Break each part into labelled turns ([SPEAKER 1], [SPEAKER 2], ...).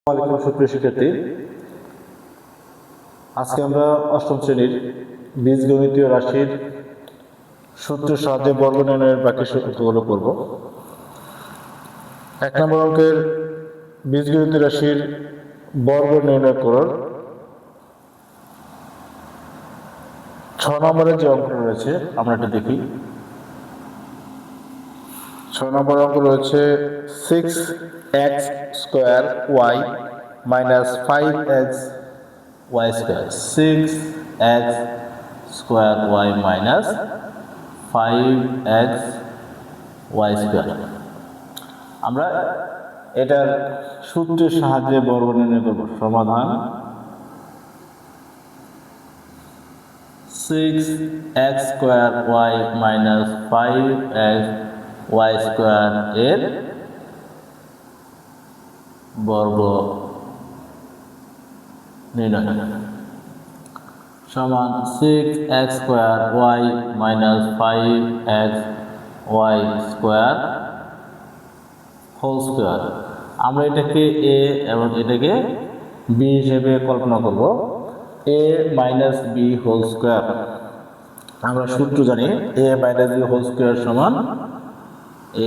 [SPEAKER 1] সুপ্রিয় শিক্ষার্থী, আজকে আমরা অষ্টম শ্রেণীর বীজগণিতীয় রাশির সূত্রের সাহায্যে বর্গ নির্ণয়ের বাকি সূত্রগুলো করব। 1 নম্বর অঙ্কের বীজগণিতীয় রাশির বর্গ নির্ণয় করার 6 নম্বরের যে অঙ্ক রয়েছে আমরা এটা দেখি। 6 নম্বর অঙ্ক রয়েছে 6x square y minus 5x y square, 6x square y minus 5x y square। আমরা এটার সূত্রের সাহায্যে বর্গ নির্ণয় করব। সমাধান 6x square y minus 5x y square এর বর্গ নির্ণয় সমান 6x square y minus 5x y square whole square। আমরা এটাকে a এবং এটাকে b হিসেবে কল্পনা করব। a minus b whole square, আমরা সূত্র জানি a minus b whole square সমান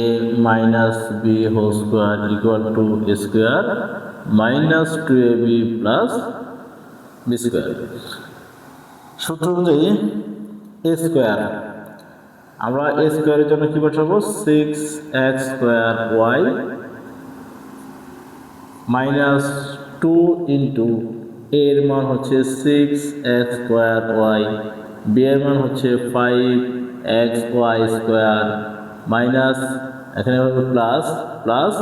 [SPEAKER 1] a minus b whole square equal to a square minus 2ab plus b square। সূত্র অনুযায়ী a square, আমরা a স্কয়ারের জন্য কি বসাবো? 6x square y minus 2 into a এর মান হচ্ছে 6x square y, b এর মান হচ্ছে 5x y square মাইনাস এখানে হবে plus plus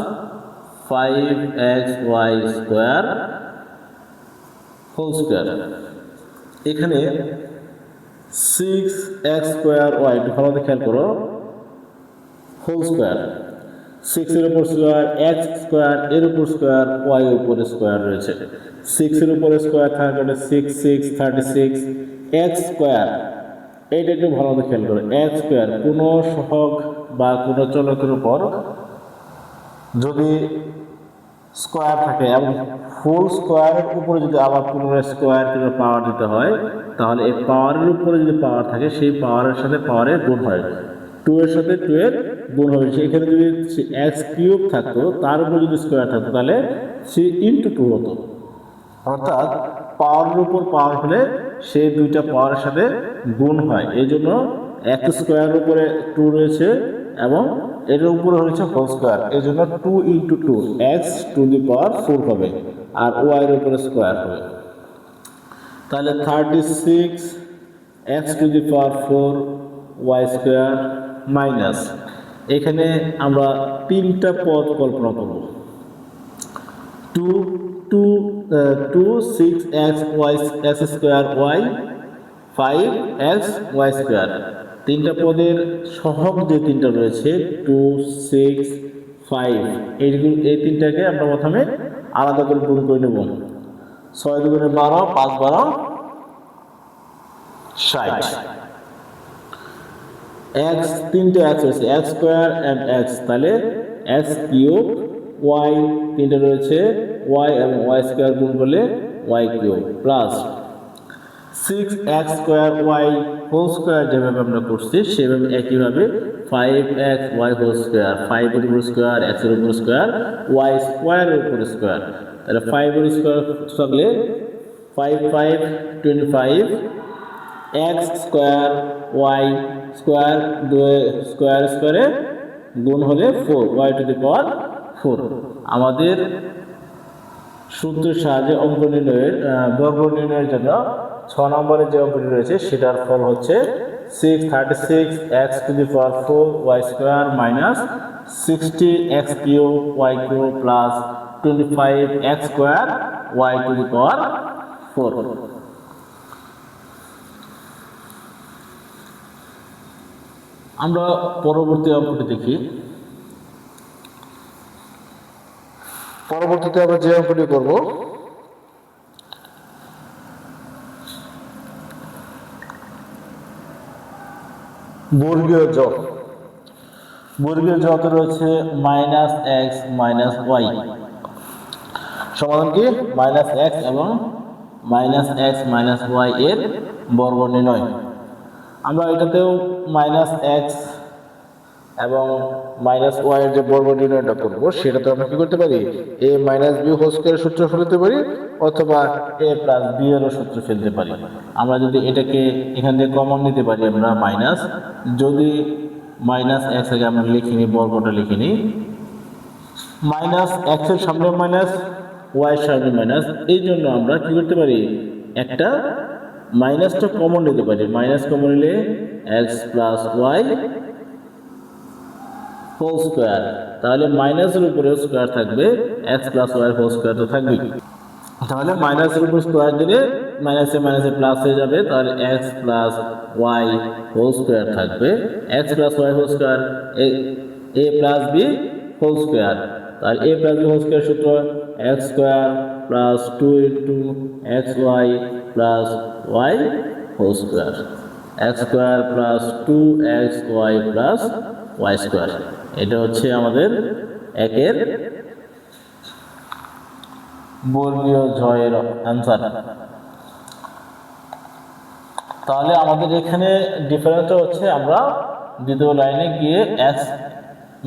[SPEAKER 1] 5x y square whole square। এখানে 6x square y একটু ভালো করে খেয়াল করো, হোল স্কোয়ার, 6 এর উপর স্কোয়ার, x স্কোয়ার এর উপর স্কোয়ার, y এর উপরে স্কোয়ার রয়েছে। 6 এর উপরে স্কোয়ার থাকলে 6 6 36 x স্কোয়ার, এইটা একটু ভালো করে খেয়াল করো। x স্কোয়ার কোনো সহগ বা কোনো চলকের উপর যদি স্কোয়ার থাকে এবং ফুল স্কোয়ারের উপরে যদি আবার পুনরায় স্কোয়ার করে পাওয়ার দিতে হয়, তাহলে এই পাওয়ারের উপরে যদি পাওয়ার থাকে সেই পাওয়ারের সাথে পাওয়ারের গুণ হয়, 2 এর সাথে 2 এর গুণ হবে। সেখানে যদি এক্স কিউব থাকতো তার উপর যদি স্কোয়ার থাকতো তাহলে সি ইন্টু 2 হতো। অর্থাৎ পাওয়ারের উপর পাওয়ার হলে সেই দুইটা পাওয়ারের সাথে গুণ হয়, এই জন্য এক্স স্কোয়ারের উপরে 2 রয়েছে এবং এর উপরে হয়েছে হোল স্কোয়ার, এই জন্য 2 into 2 x to the power 4 হবে আর ওয়াই এর উপরে স্কোয়ার হবে। তাহলে 36 x to the power 4 y square minus, এখানে আমরা তিনটা পদ কল্পনা করব। 2 6x y x square y 5x y square, তিনটা পদের সহগ যে তিনটা রয়েছে 2 6 5, এই তিনটাকে আমরা প্রথমে আলাদা করে গুণ করে নেব। 6 দুগুণে 12, 5 12 60, x তিনটে x রয়েছে x স্কোয়ার এন্ড x, তাহলে x কিউব, y তিনটে রয়েছে y এবং y স্কোয়ার গুণ করলে y cube plus 6x square y whole square যেভাবে আমরা করছি সেভাবে একইভাবে 5x y হোল স্কোয়ার, 5 এর উপর স্কোয়ার, x এর উপর স্কোয়ার, y স্কোয়ার এর উপর স্কোয়ার, তাহলে 5 এর স্কোয়ার থাকলে 5 5 25, x square y square 2 square স্কোয়ারে গুণ হলে 4 y টু দি পাওয়ার 4। আমাদের সূত্রের সাহায্যে অঙ্ক নির্ণয়ের বর্গ নির্ণয়ের জন্য 6 নম্বরের যে অঙ্কটি রয়েছে সেটার ফল হচ্ছে 636 x to the power 4 y square minus 60 x cube y cube plus 25 x square y to the power 4। আমরা পরবর্তী অঙ্কটি দেখি। পরবর্তীতে আমরা যে অঙ্কটি করব বর্গীয় যোগ। বর্গীয় যোগ রয়েছে -x - y। সমাধান কি মাইনাস এক্স এবং মাইনাস এক্স মাইনাস ওয়াই এর বর্গ নির্ণয়। আমরা এটাতেও মাইনাস এক্স এবং মাইনাস ওয়াই এর যে বর্গ নির্ণয়টা করবো সেটা তো আমরা কি করতে পারি এ মাইনাস বি হোল স্কয়ারের সূত্র ফেলতে পারি অথবা এ প্লাস বি এরও সূত্র ফেলতে পারি। আমরা যদি এটাকে এখান থেকে কমন নিতে পারি আমরা মাইনাস, যদি মাইনাস এক্স আগে আমরা লিখে নিই, বর্গটা লিখে নিই, মাইনাস এক্স এর সামনে মাইনাস ওয়াই এর সামনে মাইনাস, এই জন্য আমরা কি করতে পারি একটা মাইনাসটা কমন নিতে পারি। মাইনাস কমন নিলে x plus Y whole square, তাহলে মাইনাসের উপরে স্কয়ার থাকবে, x plus Y whole square তো থাকবেই। তাহলে মাইনাসের উপর স্কয়ার দিলে মাইনাসে মাইনাসে প্লাস হয়ে যাবে, তাহলে X plus Y whole square থাকবে, x plus Y whole square A plus B whole square. তাহলে A plus B whole square সূত্র X square plus 2 into X Y plus Y whole square, X square plus 2 X Y plus Y square. এটা হচ্ছে আমাদের একের বর্গীয় জয়ের answer. তাহলে আমাদের এখানে ডিফারেন্সটা হচ্ছে আমরা দ্বিতীয় লাইনে গিয়ে এক্স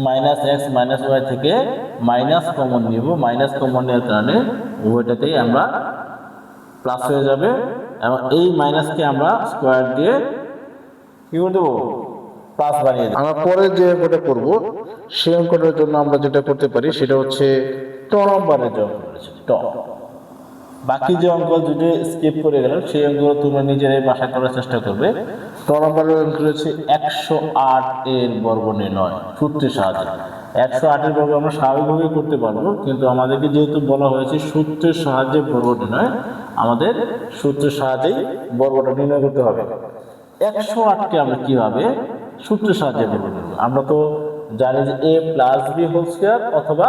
[SPEAKER 1] মাইনাস ওয়াই থেকে মাইনাস কমন নিব, মাইনাস কমন নেওয়ার কারণে উভয়টাতেই আমরা প্লাস হয়ে যাবে এবং এই মাইনাসকে আমরা স্কোয়ার দিয়ে কি করে দেবো প্লাস বানিয়ে দেবো। আমরা পরে যে অঙ্কটা করব সেই অঙ্কটার জন্য আমরা যেটা করতে পারি সেটা হচ্ছে ট নম্বরের যে অঙ্ক রয়েছে ট। বাকি যে অঙ্ক দুটো স্কিপ করে গেল সেই অঙ্কগুলো তোমরা নিজেরাই বাসায় করার চেষ্টা করবে। ট নম্বরের অঙ্ক রয়েছে 108 এর বর্গ নির্ণয় সূত্রের সাহায্যে। 108 এর বর্গ আমরা স্বাভাবিকভাবেই করতে পারবো, কিন্তু আমাদেরকে যেহেতু বলা হয়েছে সূত্রের সাহায্যে বর্গ নির্ণয়, আমাদের সূত্রের সাহায্যেই বর্গটা নির্ণয় করতে হবে। 108কে আমরা কিভাবে সূত্রের সাহায্যে বর্গ করব? আমরা তো জানি যে এ প্লাস বি হোল স্কয়ার অথবা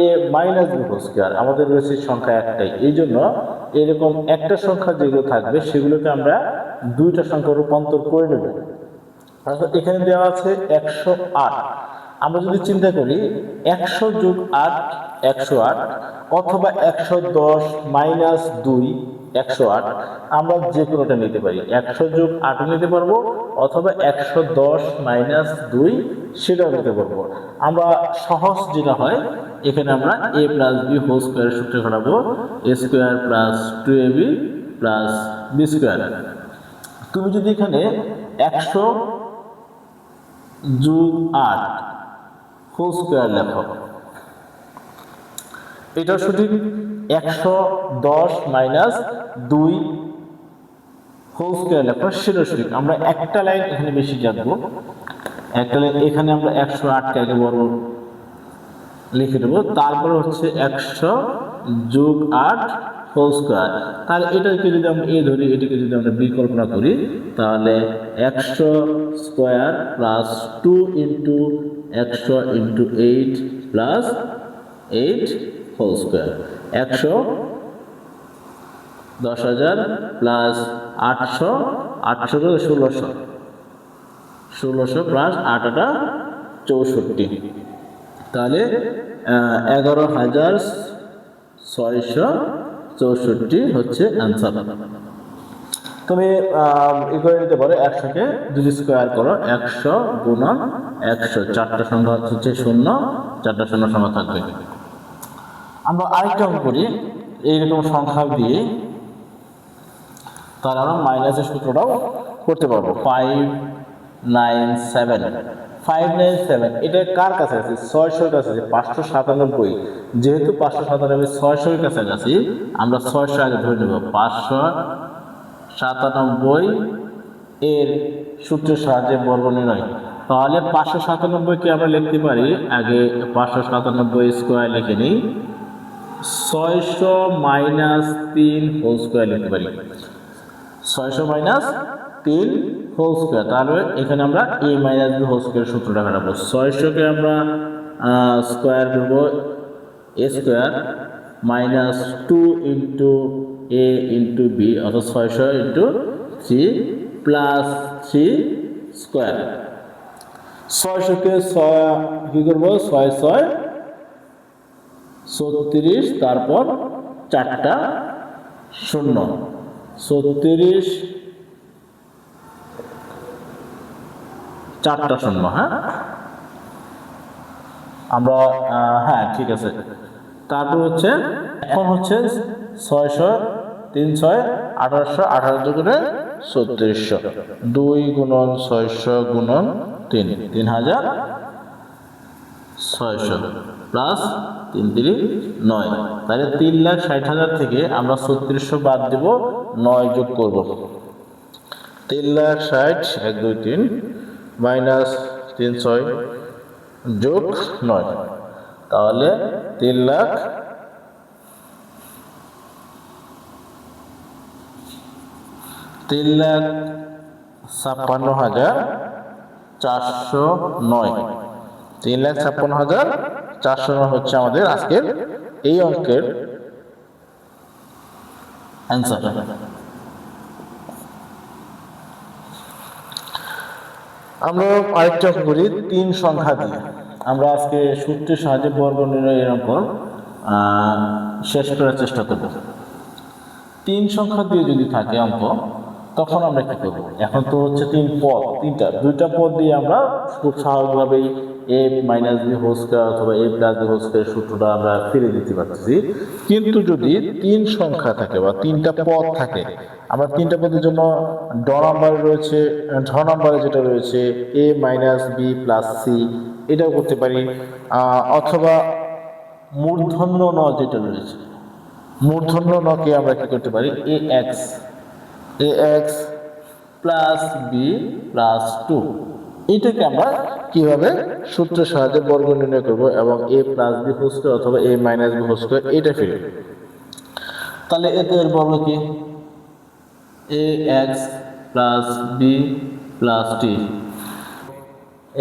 [SPEAKER 1] এ মাইনাস বি হোল স্কয়ার, আমাদের রয়েছে সংখ্যা একটাই, এই জন্য এরকম একটা সংখ্যা যেগুলো থাকবে সেগুলোকে আমরা দুইটা সংখ্যা রূপান্তর করে নেব। এখানে দেওয়া আছে 108, আমরা যদি চিন্তা করি 100 যোগ 8 108 অথবা 110 মাইনাস 2 108, আমরা যে কোনোটা নিতে পারি, 100 যোগ 8 নিতে পারবো অথবা 110 মাইনাস 2 সেটাও নিতে পারবো। আমরা সহজ যেটা হয় এখানে আমরা এ প্লাস বি হোল স্কয়ারের সূত্র খাটাবো, A square plus 2ab plus B square. তুমি যদি এখানে 100 যোগ 8 হোল স্কয়ার লেখো, এটা সঠিক। 110 মাইনাস 2 হোল স্কয়ার লেখো সেটা সঠিক। আমরা একটা লাইন এখানে বেশি জানবো, একটা লাইন এখানে আমরা 108কে আগে বড় লিখে দেবো, তারপরে হচ্ছে 100 যোগ 8 হোল স্কয়ার। তাহলে এটাকে যদি আমরা এ ধরি, এটাকে যদি আমরা বি কল্পনা করি, তাহলে 100 square plus 2 into 100 into 8 plus 8 whole square, 110,000 plus 800 1600 plus 8 64, তাহলে 11,664 হচ্ছে অ্যান্সার। তুমি ই করে নিতে পারো, 100কে যদি স্কোয়ার করো 100 গুণন 100, চারটা সংখ্যা হচ্ছে 0, চারটা শূন্য সংখ্যা থাকবে। আমরা আরেকটা অঙ্ক করি এইরকম সংখ্যা দিয়ে, তাহলে আমরা মাইনাসের সূত্রটাও করতে পারবো। 597 এটা কার কাছে আছে? 600 কাছে আছে, 597। যেহেতু 597 600 কাছাকাছি, আমরা 600 আগে ধরে নেব। 597 এর সূত্রের সাহায্যে বর্গ নির্ণয়। তাহলে 597কে আমরা লিখতে পারি, আগে 597 স্কোয়ার লিখে নিই, 600 মাইনাস 3 হোল স্কোয়ার লিখতে পারি, 600 মাইনাস 3 হোল স্কোয়ার। তাহলে এখানে আমরা এ মাইনাস বি হোল স্কোয়ার সূত্রটা কাটাবো। 600কে আমরা স্কোয়ার করবো, এ স্কোয়ার মাইনাস 2 ইন্টু এ ইন্টু বি, অর্থাৎ 600 ইন্টু 3 প্লাস 3 স্কোয়ার। 600কে কি করবো, 6 6 36, তারপর 4টা শূন্য, 36 4টা শূন্য। হ্যাঁ আমরা হ্যাঁ ঠিক আছে। তারপর হচ্ছে এখন হচ্ছে 600 3 6 1800 18 করে 3600, 2 গুণন 600 গুণন 3 3600 প্লাস 3 3 9, তাহলে 3,60,000 থেকে আমরা 3600 বাদ দেব, 9 যোগ করব। 3,60,000 1 2 3 মাইনাস 3 6 যোগ 9, তাহলে 3,56,409, 3,56,409 হচ্ছে আমাদের আজকের এই অঙ্কের অ্যান্সার। আমরা আরেকটা করি 3 সংখ্যা দিয়ে। আমরা আজকে সূত্রের সাহায্যে বর্গ নির্ণয়ের অঙ্ক শেষ করার চেষ্টা করব। 3 সংখ্যা দিয়ে যদি থাকে অঙ্ক, তখন আমরা কি করব? এখন তো হচ্ছে 3 পদ, দুইটা পদ দিয়ে আমরা খুব স্বাভাবিকভাবেই a minus b whole square অথবা a plus b whole square সূত্রটা আমরা ফিরে দিতে পারতেছি। কিন্তু যদি 3 সংখ্যা থাকে বা 3টা পদ থাকে, আমরা 3টা পদের জন্য ড নাম্বারে রয়েছে, নাম্বারে যেটা রয়েছে a minus b plus c, এটাও করতে পারি। অথবা মূর্ধন্য ন যেটা রয়েছে, মূর্ধন্য নকে আমরা কি করতে পারি, ax প্লাস b প্লাস 2, এইটাকে আমরা কিভাবে সূত্রের সাহায্যে বর্গ নির্ণয় করব এবং a plus b whole square অথবা a minus b whole square এটা ফিরে। তাহলে এর বর্গ কি, ax plus b plus t,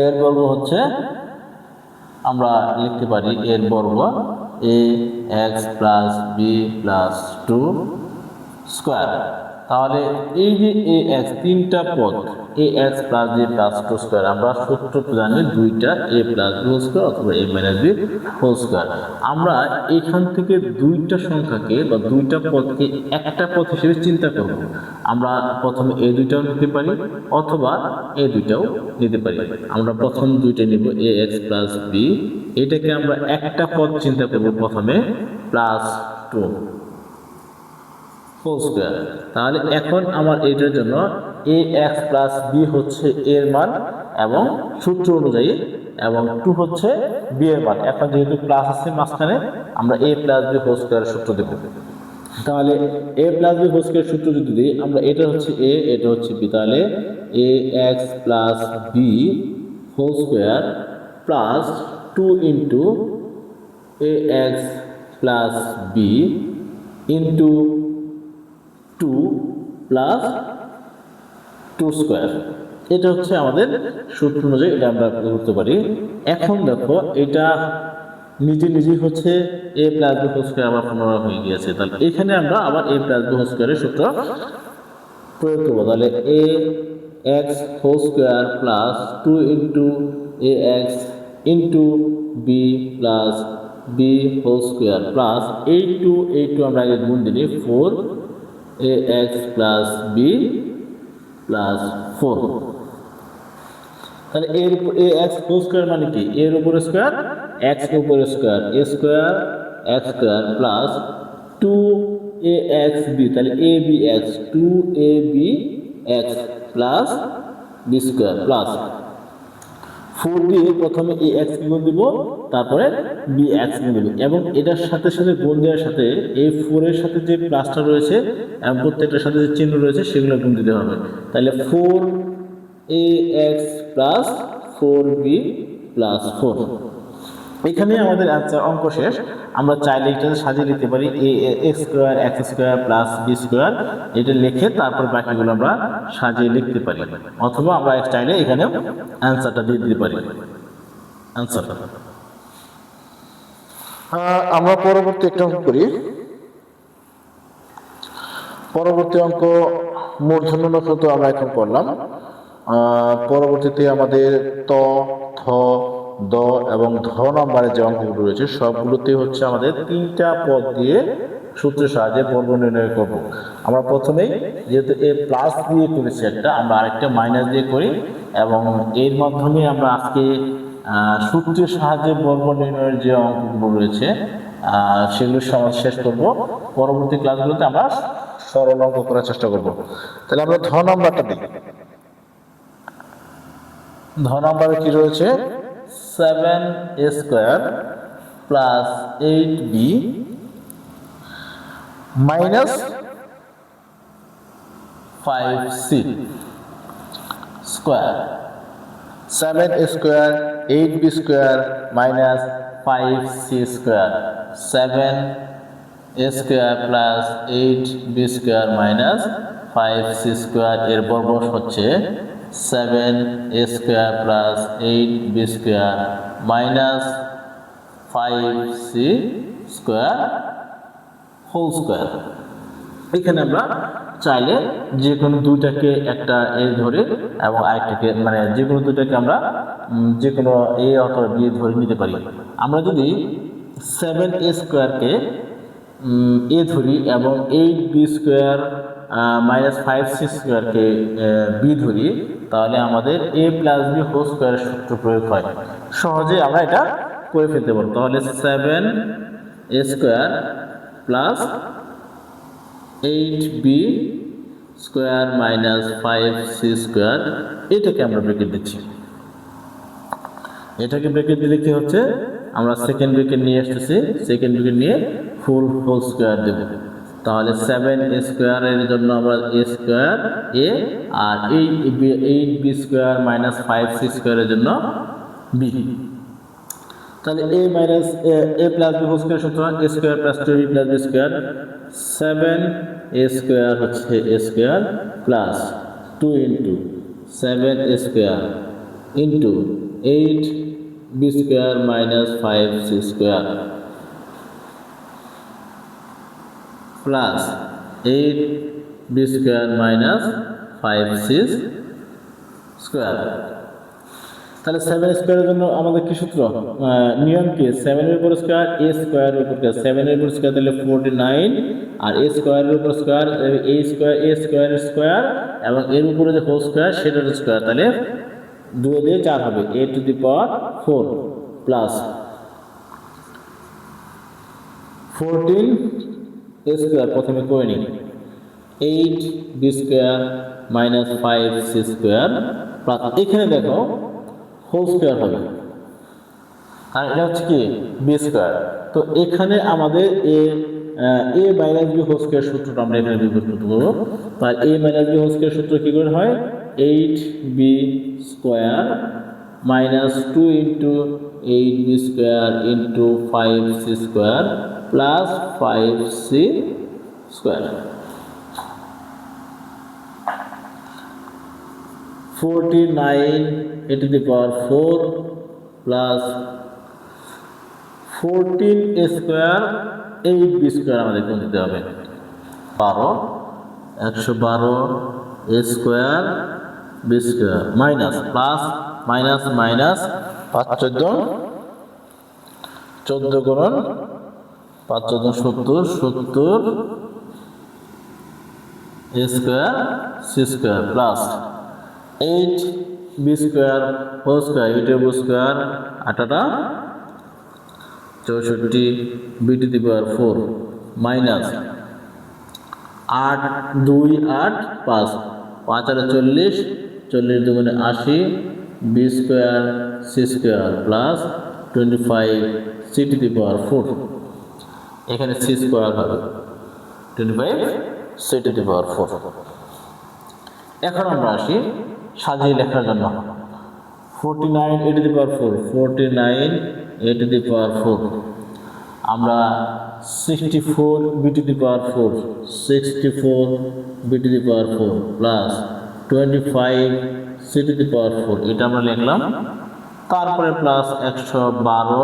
[SPEAKER 1] এর বর্গ হচ্ছে আমরা লিখতে পারি এর বর্গ ax plus b plus 2 square. তাহলে এই যে ax 3টা পদ ax plus b plus 2 square, আমরা সূত্র জানি দুইটা a plus b whole square অথবা a minus b whole square. আমরা এখান থেকে দুইটা সংখ্যাকে বা দুইটা পদকে একটা পদ হিসেবে চিন্তা করব। আমরা প্রথমে এই দুইটাও নিতে পারি অথবা এই দুইটাও নিতে পারি। আমরা প্রথম দুইটা নিব ax প্লাস b, এটাকে আমরা একটা পদ চিন্তা করব প্রথমে, প্লাস 2 হোল স্কয়ার। তাহলে এখন আমার এটার জন্য ax প্লাস b হচ্ছে এর মান এবং সূত্র অনুযায়ী, এবং 2 হচ্ছে b এর মান। এখন যেহেতু প্লাস আছে মাঝখানে, আমরা a plus b whole square সূত্র দেব। তাহলে a plus b whole square সূত্র যদি দিই, আমরা এটা হচ্ছে a, এটা হচ্ছে b, তাহলে ax plus b whole square plus 2 into ax plus b into 2 plus 2 square, এটা হচ্ছে আমাদের সূত্র অনুযায়ী এটা আমরা করতে পারি। এখন দেখো এটা নিজেই হচ্ছে a plus b whole square আবার পুনরায় হয়ে গিয়েছে। তাহলে এখানে আমরা আবার a প্লাস b হোল স্কয়ারের সূত্র প্রয়োগ করব। তাহলে ax whole square plus 2 into ax into b plus b whole square plus 8 আমরা আগে গুণ দিই 4 ax প্লাস b প্লাস 4। তাহলে এর ax হোল স্কয়ার মানে কি, এর উপরে স্কয়ার x এর উপরে square, a square x square plus 2axb, তাহলে abx 2abx plus b square plus 4 দিয়ে প্রথমে ax কে গুণ দিব, তারপরে bx গুণ দিব, এবং এটার সাথে সাথে গুণ দেওয়ার সাথে এই 4 এর সাথে যে প্লাসটা রয়েছে এবং প্রত্যেকটার সাথে যে চিহ্ন রয়েছে সেগুলো গুণ দিতে হবে। তাহলে 4ax প্লাস 4b প্লাস 4। এখানে আমাদের আনসার অঙ্ক শেষ। আমরা চাইলে এটা সাজিয়ে নিতে পারি ax square x square plus b square, এটা লিখে তারপর বাকিগুলো আমরা সাজিয়ে লিখতে পারি, অথবা আমরা চাইলে এখানে অ্যানসারটা দিয়ে দিতে পারি। অ্যানসার আমরা পরবর্তী একটা অঙ্ক করি। পরবর্তী অঙ্ক মূর্ধন্য নফল তো আমরা এখন করলাম। পরবর্তীতে আমাদের ত, থ, দ এবং ধ নম্বরের যে অঙ্কগুলো রয়েছে সবগুলোতে হচ্ছে আমাদের তিনটা পদ দিয়ে সূত্রের সাহায্যে বর্গ নির্ণয় করব। আমরা প্রথমেই যেহেতু এ প্লাস দিয়ে করেছি একটা, আমরা আরেকটা মাইনাস দিয়ে করি এবং এর মাধ্যমে আমরা আজকে সূত্রের সাহায্যে বর্গ নির্ণয়ের যে অঙ্কগুলো রয়েছে সেগুলো সমাজ শেষ করব। পরবর্তী ক্লাসগুলোতে আমরা সরল অঙ্ক করার চেষ্টা করব। তাহলে আমরা ধ নাম্বারটা দিই। ধ নাম্বারে কি রয়েছে? 7a square plus 8b minus 5c square. 7a square 8b square minus 5c square. 7a square plus 8b square minus 5c square এর বর্গ হচ্ছে 7a square plus 8b square minus 5c square whole square. এখানে আমরা চাইলে যে কোনো দুইটাকে একটা এ ধরে এবং আরেকটাকে মানে যে কোনো দুইটাকে আমরা যে কোনো এ অথবা বি ধরে নিতে পারি। আমরা যদি 7a স্কয়ারকে এ ধরি এবং 8b square minus 5c স্কয়ারকে B ধরি, তাহলে আমাদের a প্লাস বি হোল স্কয়ারের সূত্র প্রয়োগ হয়। সহজে আমরা এটা করে ফেলতে পারবো। তাহলে 7a square plus 8b square minus 5c square, এটাকে আমরা ব্র্যাকেট দিচ্ছি। এটাকে ব্র্যাকেট দিলে কি হচ্ছে, আমরা সেকেন্ড ব্র্যাকেট নিয়ে আসতেছি, সেকেন্ড ব্র্যাকেট নিয়ে ফুল হোল স্কয়ার দেব। তাহলে 7a স্কয়ারের জন্য আমরা a স্কয়ার a আর 8b স্কয়ার মাইনাস 5c স্কয়ারের জন্য b। তাহলে a minus a plus b whole square সূত্র a square plus 2b plus b square. 7a square হচ্ছে a square plus 2 into 7a square into 8b square minus 5c square plus 8b square minus 5c square. তাহলে 7 স্কয়ারের জন্য আমাদের কি সূত্র, নিয়ম কি? 7 এর উপর স্কয়ার a স্কয়ারের উপর স্কয়ার, 7 এর উপর স্কয়ার তাহলে 49 আর a স্কয়ারের উপর স্কয়ার a স্কয়ারের স্কয়ার এবং এর উপরে যে হোল স্কয়ার সেটার স্কয়ার, তাহলে 2 দিয়ে 4 হবে a two the power 4 plus 14 a square প্রথমে করে নিই 8b square minus 5c square plus এখানে দেখো হোল স্কয়ার হবে আর এটা হচ্ছে কি বি স্কয়ার। তো এখানে আমাদের এ মাইনাস বি হোল স্কয়ার সূত্রটা আমরা এখানে ব্যবহার করতে পারবো। তাই এ মাইনাস বি হোল স্কয়ার সূত্র কি করে হয়, 8b square minus 2 into 8b square into 5c square plus 5c square. 49 a to the power 4 plus 14a square 8b square আমাদের কোন দিতে হবে 12 112 a square b square minus plus minus minus 5 14 14 গুণন 5 14 70 a square c square plus 8b square whole square 8ab square 8 64 b to the power 4 minus 8 2 8 5 5 আর 40 40 দুগুণে 80 b square c square plus 25 c to the power 4, এখানে c square হবে 25 c to the power 4। এখন আমরা আসি সাজিয়ে লেখার জন্য 49 a to the power 4 49 a to the power 4 আমরা 64 b to the power 4 64 b to the power 4 plus 25 c to the power 4 এটা আমরা লিখলাম। তারপরে plus 112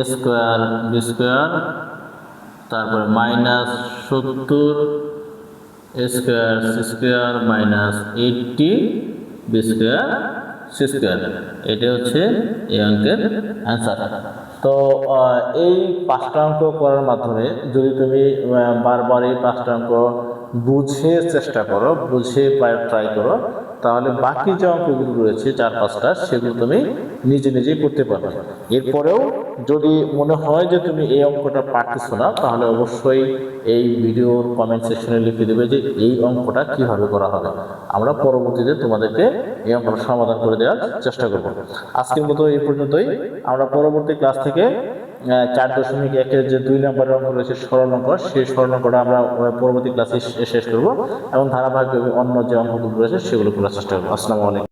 [SPEAKER 1] a square b square তারপরে minus 70 a square c square minus 80 b square c square. এটা হচ্ছে এই অঙ্কের অ্যান্সার। তো এই 5টা অঙ্ক করার মাধ্যমে যদি তুমি বারবার এই 5টা অঙ্ক বুঝে চেষ্টা করো, বুঝে ট্রাই করো, তাহলে বাকি যে অঙ্কগুলো রয়েছে 4-5টা সেগুলো তুমি নিজে নিজেই করতে পারবে। এরপরেও যদি মনে হয় যে তুমি এই অঙ্কটা পারতেছো না, তাহলে অবশ্যই এই ভিডিওর কমেন্ট সেকশনে লিখে দেবে যে এই অঙ্কটা কিভাবে করা হবে। আমরা পরবর্তীতে তোমাদেরকে এই অঙ্কটা সমাধান করে দেওয়ার চেষ্টা করব। আজকের মতো এই পর্যন্তই। আমরা পরবর্তী ক্লাস থেকে 4.1-এর যে 2 নম্বরের অঙ্ক রয়েছে সরল অঙ্ক, সেই সরল অঙ্কটা আমরা পরবর্তী ক্লাসে শেষ করব এবং ধারাবাহিকভাবে অন্য যে অঙ্কগুলো রয়েছে সেগুলো করার চেষ্টা করবো। আসসালামু আলাইকুম।